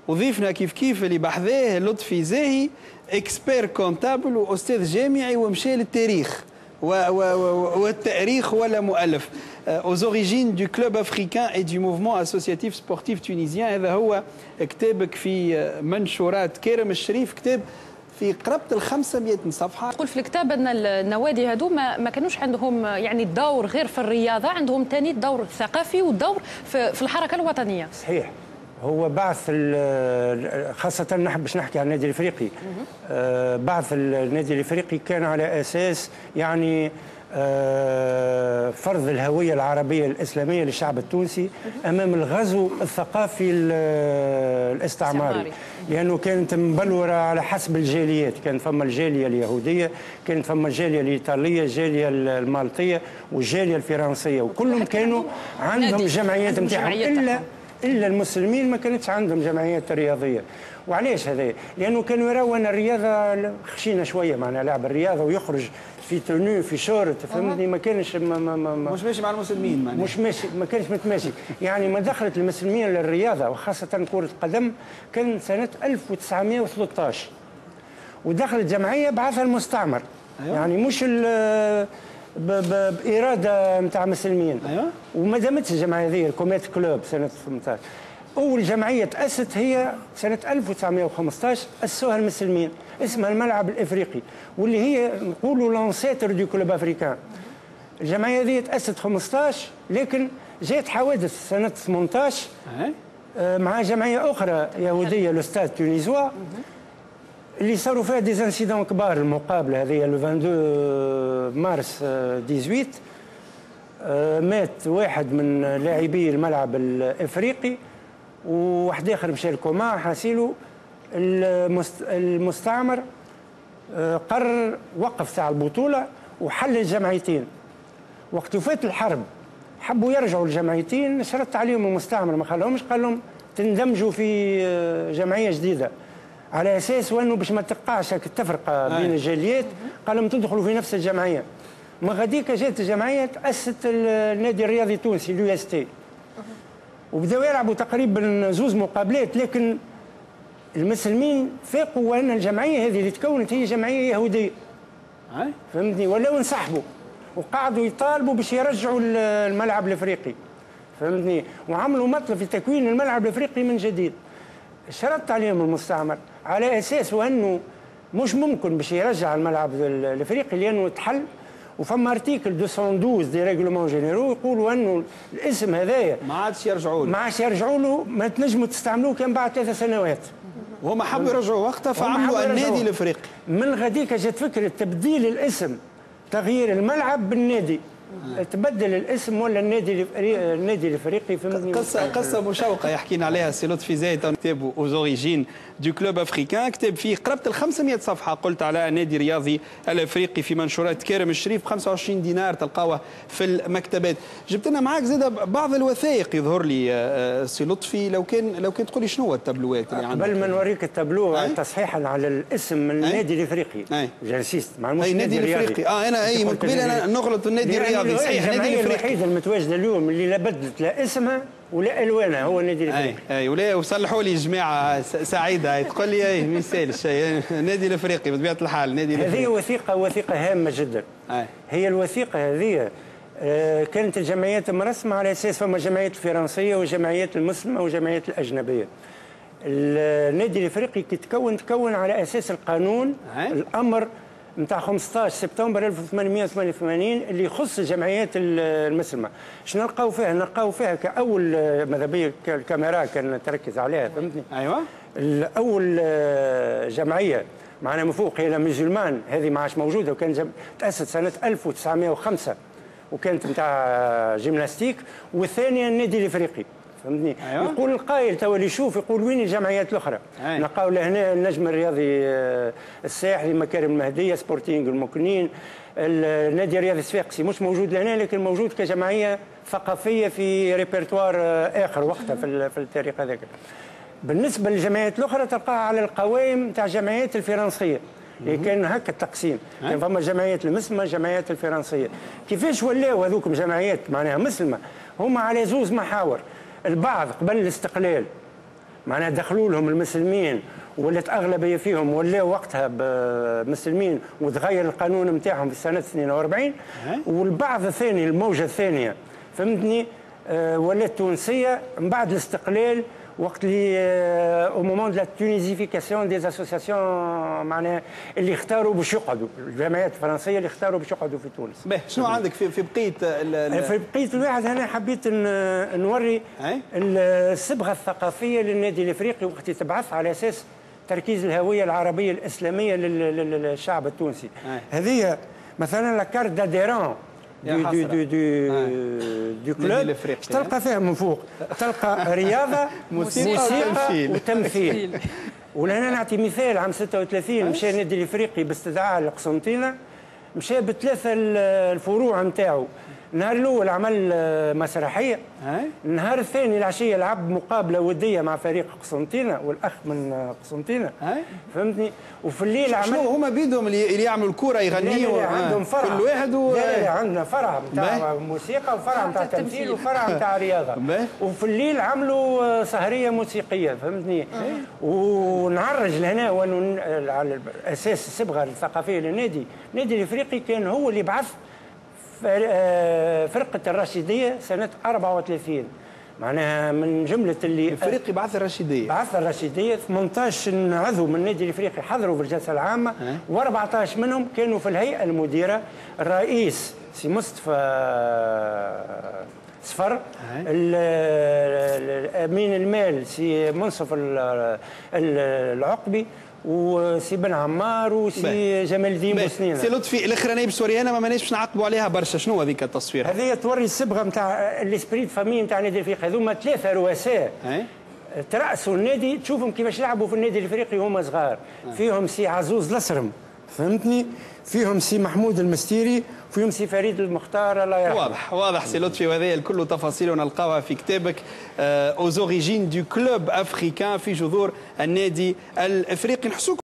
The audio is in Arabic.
وضيفنا كيف كيف اللي بحذاه لطفي زاهي، اكسبير كونتابل واستاذ جامعي ومشى للتاريخ والتاريخ ولا مؤلف. aux origines du club africain et du mouvement associatif sportif tunisien. هذا هو كتابك في منشورات كرم الشريف، كتاب في قرابة ال 500 صفحة. تقول في الكتاب أن النوادي هذو ما كانوش عندهم يعني الدور غير في الرياضة، عندهم ثاني الدور الثقافي والدور في الحركة الوطنية. صحيح. هو بعث خاصة باش نحكي عن النادي الافريقي، بعث النادي الافريقي كان على اساس يعني فرض الهوية العربية الإسلامية للشعب التونسي أمام الغزو الثقافي الاستعماري، لأنه كانت مبلورة على حسب الجاليات. كان فما الجالية اليهودية، كانت فما الجالية الإيطالية، الجالية المالطية والجالية الفرنسية، وكلهم كانوا عندهم جمعيات نتاعهم، إلا المسلمين ما كانتش عندهم جمعيات رياضية. وعلاش هذا؟ لأنه كانوا يراوا أن الرياضة خشينة شوية، معناها لاعب الرياضة ويخرج في تونو في شورت، فهمتني؟ ما كانش مش ماشي مع المسلمين، معناها مش ماشي، ما كانش متماشي. يعني ما دخلت المسلمين للرياضة وخاصة كرة القدم كان سنة 1913، ودخلت جمعية بعثها المستعمر. أيوة. يعني مش بإرادة نتاع مسلمين. أيوة. وما دامتش الجمعية هذه الكوميت كلوب سنة 18. أول جمعية تأسست هي سنة 1915، أسسوها المسلمين، اسمها الملعب الإفريقي، واللي هي نقولوا لانسيتر دو كلوب أفريكان. الجمعية هذه تأسست 15، لكن جات حوادث سنة 18 مع جمعية أخرى يهودية لوستاد تونيزوا اللي صاروا فيها دي انسيدون كبار. المقابلة هذه لو 22 مارس 18 مات واحد من لاعبي الملعب الإفريقي، وواحد اخر مشى لكوما حاسيلو. المستعمر قرر وقف تاع البطوله وحل الجمعيتين. وقت وفات الحرب حبوا يرجعوا الجمعيتين، شرط عليهم المستعمر ما خلاهمش، قال لهم تندمجوا في جمعيه جديده، على اساس وانه باش ما تقعش التفرقه بين الجاليات، قال لهم تدخلوا في نفس الجمعيه. ما غاديك جات الجمعيه تاسست النادي الرياضي التونسي اليو اس تي، وبداوا يلعبوا تقريبا زوز مقابلات، لكن المسلمين فاقوا وان الجمعيه هذه اللي تكونت هي جمعيه يهوديه. فهمتني؟ ولاو انسحبوا وقعدوا يطالبوا باش يرجعوا الملعب الافريقي. فهمتني؟ وعملوا مطلب في تكوين الملعب الافريقي من جديد. شرط عليهم المستعمر على اساس وانه مش ممكن باش يرجع الملعب الافريقي لانه تحل، وفما ارتيكل 212 دي ريغلومون جينيرو يقولوا انه الاسم هذايا ما عادش يرجعوا له، ما عادش يرجعوا له، ما تنجموا تستعملوه كان بعد 3 سنوات. وهم حبوا يرجعوا وقتها فعملوا النادي الافريقي. من غاديك جات فكره تبديل الاسم، تغيير الملعب بالنادي. تبدل الاسم ولا النادي الافريقي. فهمتني؟ قصه مشوقه يحكينا عليها سي لطفي زاهي، كتابه اوز اوريجين دو كلوب افريكان، كتاب فيه قرابه ال 500 صفحه، قلت على النادي الرياضي الافريقي في منشورات كرم الشريف، 25 دينار تلقاوه في المكتبات. جبت لنا معاك زاد بعض الوثائق يظهر لي سي لطفي، لو كان تقول لي شنو هو التابلوات اللي عندك؟ قبل ما نوريك التابلو تصحيحا على الاسم النادي الافريقي، جنسيست مع النادي الافريقي. انا من قبل انا نغلط النادي الرياضي، صحيح. الجمعيه الوحيده المتواجده اليوم اللي لا بدلت لا اسمها ولا الوانها هو النادي الافريقي. اي ولا وصلحوا لي جماعه سعيده تقول لي ما يسالش النادي الافريقي بطبيعه الحال. النادي الافريقي هذه وثيقه هامه جدا. هي الوثيقه هذه كانت الجمعيات مرسمه على اساس فما جمعيات الفرنسيه وجمعيات المسلمه وجمعيات الاجنبيه. النادي الافريقي تكون على اساس القانون الامر نتاع 15 سبتمبر 1888 اللي يخص الجمعيات المسلمه. شنو نلقاو فيها؟ نلقاو فيها كاول ماذا بيا الكاميرا كان تركز عليها. فهمتني؟ ايوه. الاول جمعيه معنا من فوق هي مسلمان، هذه ما عادش موجوده، وكان تاسست سنه 1905 وكانت نتاع جيمناستيك. والثانيه النادي الافريقي. فهمتني؟ أيوة. يقول القائل تو اللي يشوف يقول وين الجمعيات الاخرى؟ نلقاو لهنا النجم الرياضي الساحلي، مكارم المهديه، سبورتينغ المكنين، النادي الرياضي الصفاقسي مش موجود لهنا لكن موجود كجمعيه ثقافيه في ريبرتوار اخر وقتها في التاريخ هذاك. بالنسبه للجمعيات الاخرى تلقاها على القوائم تاع الجمعيات الفرنسيه اللي كان هكا التقسيم، كان فما جمعيات المسلمه جمعيات الفرنسيه. كيفاش ولاو هذوك جمعيات معناها مسلمه؟ هما على زوز محاور. البعض قبل الاستقلال معناها دخلوا لهم المسلمين ولات اغلبيه فيهم ولاو وقتها مسلمين وتغير القانون نتاعهم في سنه 42. والبعض الثاني الموجه الثانيه فهمتني ولات تونسيه من بعد الاستقلال وقت اللي او مومون دو لا تونيزيفيكاسيون دي اسوسياسيون معناها اللي اختاروا باش يقعدوا الجمعيات الفرنسيه اللي اختاروا باش يقعدوا في تونس. باهي شنو عندك في بقيه في بقيه الواحد هنا حبيت نوري الصبغه الثقافيه للنادي الافريقي وقت يتبعث على اساس تركيز الهويه العربيه الاسلاميه للشعب التونسي. هذه مثلا لا كارت داديرون دو كلوب تلقى فيها من فوق تلقى رياضه موسيقى وتمثيل. ولهنا نعطي مثال عام 36 مشى النادي الافريقي باستدعاء القسنطينه مشى بثلاثه الفروع نتاعو. النهار الاول عمل مسرحيه، النهار الثاني العشيه لعب مقابله وديه مع فريق قسنطينه والاخ من قسنطينه فهمتني. وفي الليل عمل شنو هما بيدهم اللي يعملوا الكوره يغنيوا عندهم فرع كل واحد لا عندنا فرع نتاع موسيقى وفرع نتاع تمثيل وفرع نتاع رياضه. وفي الليل عملوا سهريه موسيقيه فهمتني. ونعرج لهنا على اساس الصبغه الثقافيه للنادي. النادي الافريقي كان هو اللي بعث فرقة الرشيدية سنة 34 معناها من جملة اللي الافريقي بعث الرشيدية 18 عضو من النادي الافريقي حضروا في الجلسة العامة و14 منهم كانوا في الهيئة المديرة. الرئيس سي مصطفى صفر، امين المال سي منصف العقبي وسي بن عمار وسي جمال الدين بوسنينه. سي لطفي الاخرانيه باش توريها ما ماناش باش نعقبوا عليها برشا. شنو هذيك التصوير؟ هذه توري الصبغه نتاع الاسبريت فامي نتاع النادي الافريقي. هذوما ثلاثه رؤساء ترأسوا النادي تشوفهم كيفاش لعبوا في النادي الافريقي وهم صغار. فيهم سي عزوز الاسرم فهمتني، فيهم سي محمود المستيري، فيهم سي فريد المختار الله يرحمه. واضح سي لطفي، وهذه الكل تفاصيل نلقاوها في كتابك aux origines du club africain في جذور النادي الافريقي. نحسوك